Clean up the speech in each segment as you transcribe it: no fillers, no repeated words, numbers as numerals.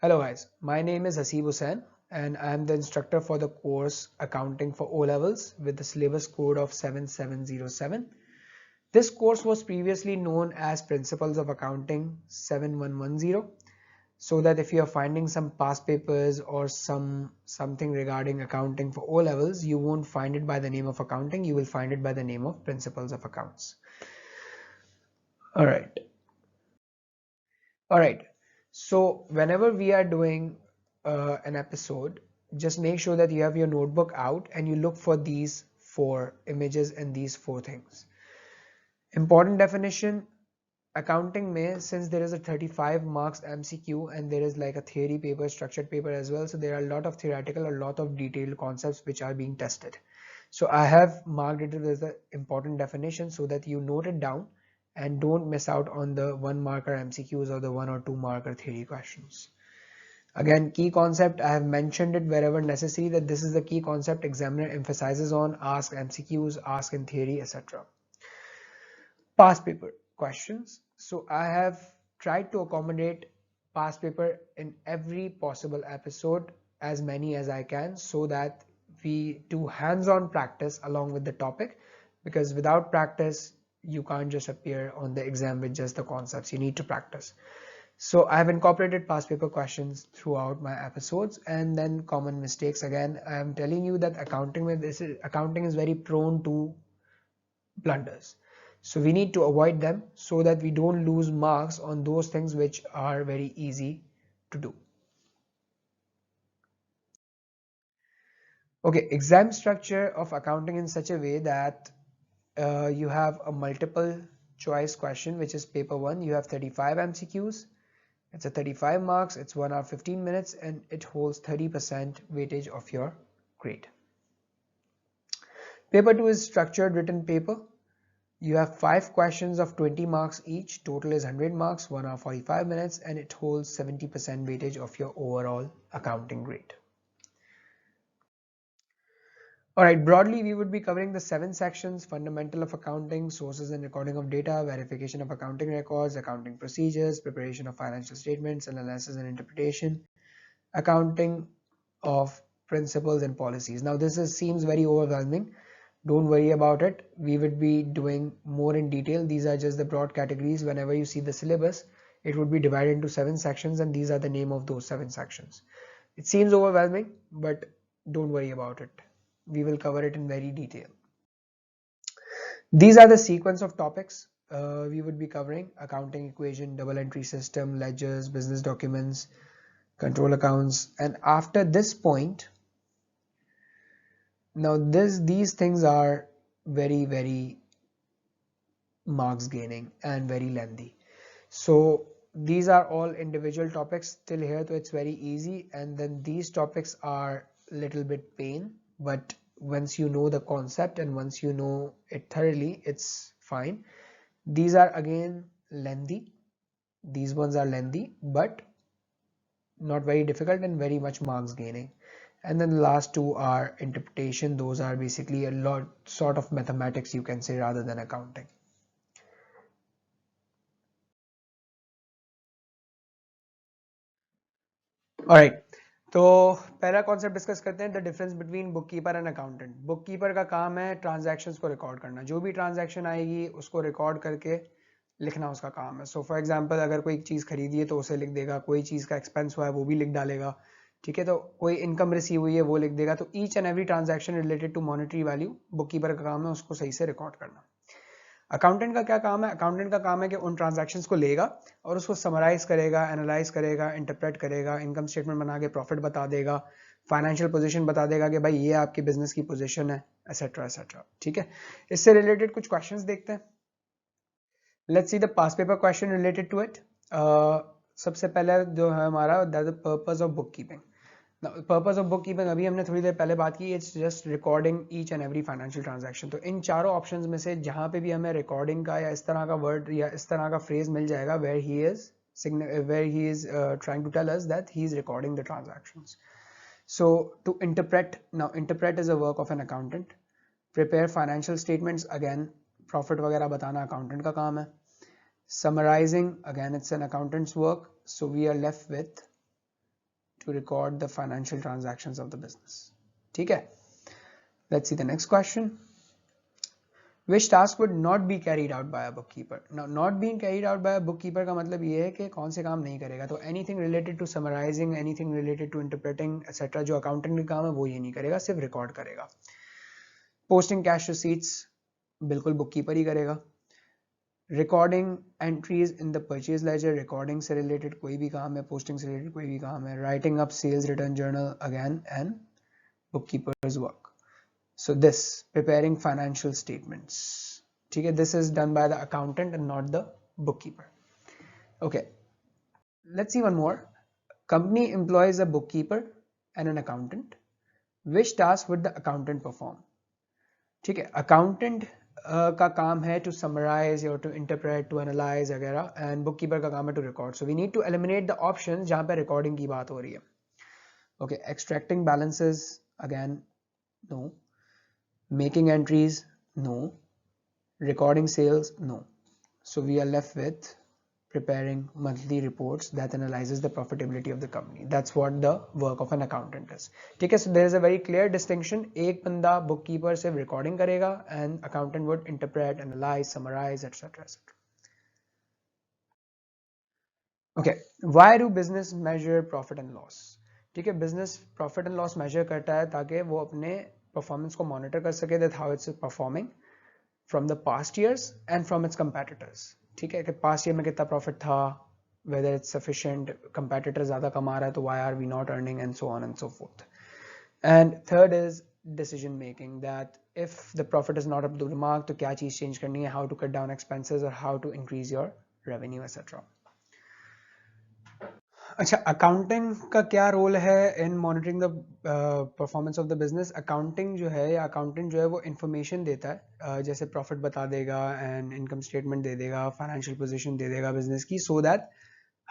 Hello guys, my name is Hasib Hussain and I am the instructor for the course Accounting for O-Levels with the syllabus code of 7707. This course was previously known as Principles of Accounting 7110, so that if you are finding some past papers or something regarding accounting for O-Levels, you won't find it by the name of accounting, you will find it by the name of Principles of Accounts. Alright. Alright. So whenever we are doing an episode, just make sure that you have your notebook out and you look for these four images and these four things. Important definition: accounting may, since there is a 35 marks MCQ and there is like a theory paper, structured paper as well, so there are a lot of theoretical, a lot of detailed concepts which are being tested. So I have marked it as the important definition so that you note it down and don't miss out on the 1 marker MCQs or the 1 or 2 marker theory questions. Again, key concept, I have mentioned it wherever necessary that this is the key concept examiner emphasizes on, ask MCQs, ask in theory, etc. Past paper questions. So I have tried to accommodate past paper in every possible episode, as many as I can, so that we do hands-on practice along with the topic, because without practice you can't just appear on the exam with just the concepts. You need to practice. So I have incorporated past paper questions throughout my episodes, and then common mistakes. Again, I am telling you that accounting is very prone to blunders. So we need to avoid them so that we don't lose marks on those things which are very easy to do. Okay, exam structure of accounting in such a way that you have a multiple choice question, which is paper 1. You have 35 MCQs. It's a 35 marks, it's 1 hour 15 minutes, and it holds 30% weightage of your grade. Paper 2 is structured written paper. You have 5 questions of 20 marks each, total is 100 marks, 1 hour 45 minutes, and it holds 70% weightage of your overall accounting grade. Alright, broadly we would be covering the 7 sections: fundamental of accounting, sources and recording of data, verification of accounting records, accounting procedures, preparation of financial statements, analysis and interpretation, accounting of principles and policies. Now seems very overwhelming. Don't worry about it. We would be doing more in detail. These are just the broad categories. Whenever you see the syllabus, it would be divided into 7 sections, and these are the name of those 7 sections. It seems overwhelming, but don't worry about it. We will cover it in very detail. These are the sequence of topics we would be covering: accounting equation, double entry system, ledgers, business documents, control accounts. And after this point, now these things are very marks gaining and very lengthy. So these are all individual topics till here, so it's very easy. And then these topics are little bit pain, but once you know the concept and once you know it thoroughly, it's fine. These are again lengthy. These ones are lengthy, but not very difficult and very much marks gaining. And then the last two are interpretation. Those are basically a lot sort of mathematics, you can say, rather than accounting. Alright, तो पहला concept discuss करते हैं, the difference between book keeper and accountant. Book keeper का काम है transactions को record करना. जो भी ट्रांजैक्शन आएगी उसको रिकॉर्ड करके लिखना उसका काम है. सो फॉर एग्जांपल अगर कोई चीज़ खरीदी है तो उसे लिख देगा, कोई चीज़ का एक्सपेंस हुआ है वो भी लिख डालेगा, ठीक है. तो कोई इनकम रिसीव हुई है वो लिख देगा. तो each and every transaction related to monetary value book keeper का काम है उसको सही से रिकॉर्ड करना. अकाउंटेंट का क्या काम है? अकाउंटेंट का काम है कि उन ट्रांजैक्शंस को लेगा और उसको समराइज करेगा, एनालाइज करेगा, इंटरप्रेट करेगा, इनकम स्टेटमेंट बना के प्रॉफिट बता देगा, फाइनेंशियल पोजीशन बता देगा कि भाई ये आपकी बिजनेस की पोजीशन है, एसेट्रा एसेट्रा. ठीक है, इससे रिलेटेड कुछ क्वेश्चंस देखते हैं. Let's see the past paper question related to it. सबसे पहले जो है हमारा the purpose of book keeping. Purpose of book keeping अभी हमने थोड़ी देर पहले बात की. It's just recording each and every financial transaction. तो इन चारों ऑप्शंस में से जहां पे भी हमें रिकॉर्डिंग का या इस तरह का वर्ड या इस तरह का फ्रेज मिल जाएगा where he is trying to tell us that he is recording the transactions. So to interpret, now interpret is a work of an accountant. Prepare financial statements, again profit वगैरह बताना accountant का काम है. Summarizing, again it's an accountant's work, so we are left with to record the financial transactions of the business. ठीक है. Let's see the next question. Which task would not be carried out by a bookkeeper? Now, not being carried out by a bookkeeper का मतलब ये है कि कौन से काम नहीं करेगा. तो anything related to summarizing, anything related to interpreting, etc. जो accountant का काम है वो ये नहीं करेगा, सिर्फ record करेगा. Posting cash receipts बिल्कुल bookkeeper ही करेगा. Recording entries in the purchase ledger, recording से related कोई भी काम है, posting से related कोई भी काम है. Writing up sales return journal again and bookkeeper's work. So this, preparing financial statements. ठीक है, this is done by the accountant and not the bookkeeper. Okay, let's see one more. Company employs a bookkeeper and an accountant. Which task would the accountant perform? ठीक है, accountant का काम है to summarize or to interpret, to analyze वगैरह, and bookkeeper का काम है to record. So we need to eliminate the options जहाँ पे recording की बात हो रही है. Okay, extracting balances, again, no. Making entries, no. Recording sales, no. So we are left with preparing monthly reports that analyzes the profitability of the company. That's what the work of an accountant is. ठीक है, so there is a very clear distinction. एक बंदा bookkeeper सिर्फ recording करेगा and accountant would interpret, analyze, summarize, etc. etc. Okay, why do business measure profit and loss? ठीक है, business profit and loss measure करता है ताकि वो अपने performance को monitor कर सके that how it's performing from the past years and from its competitors. ठीक है, कि past year में कितना profit था, whether it's sufficient, competitor ज़्यादा कमा रहा है तो why are we not earning, and so on and so forth. And third is decision making, that if the profit is not up to the mark तो क्या चीज़ change करनी है, how to cut down expenses or how to increase your revenue, etc. अच्छा, accounting का क्या role है इन monitoring the performance of the business? Accounting जो है या अकाउंटेंट जो है वो इन्फॉर्मेशन देता है, जैसे प्रॉफिट बता देगा एंड इनकम स्टेटमेंट दे देगा, फाइनेंशियल पोजीशन दे देगा बिजनेस की, सो दैट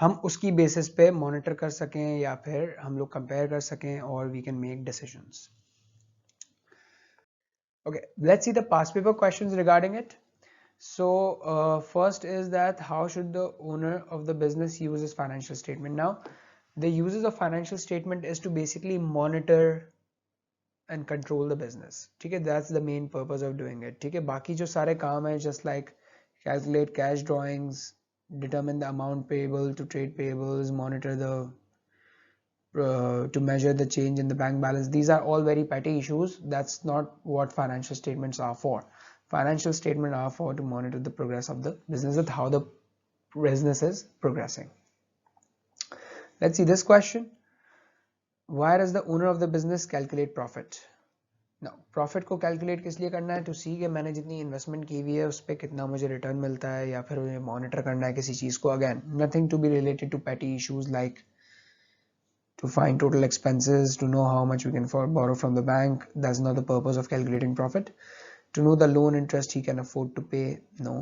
हम उसकी बेसिस पे मॉनिटर कर सकें या फिर हम लोग कंपेयर कर सकें और we can make decisions. Okay, let's see the past paper questions regarding it. So first is that how should the owner of the business use his financial statement? Now, the uses of financial statement is to basically monitor and control the business. ठीक है, that's the main purpose of doing it. ठीक है, बाकी जो सारे काम है just like calculate cash drawings, determine the amount payable to trade payables, monitor the to measure the change in the bank balance. These are all very petty issues. That's not what financial statements are for. Financial statements are for to monitor the progress of the business, with how the business is progressing. Let's see this question. Why does the owner of the business calculate profit? Now, profit को calculate किस लिए करना है? To see कि मैंने जितनी investment की हुई है उस पर कितना मुझे return मिलता है, या फिर मुझे monitor करना है किसी चीज़ को. Again, nothing to be related to petty issues like to find total expenses, to know how much we can borrow from the bank. That's not the purpose of calculating profit. To know the loan interest he can afford to pay, no.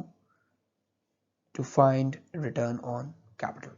To find return on capital.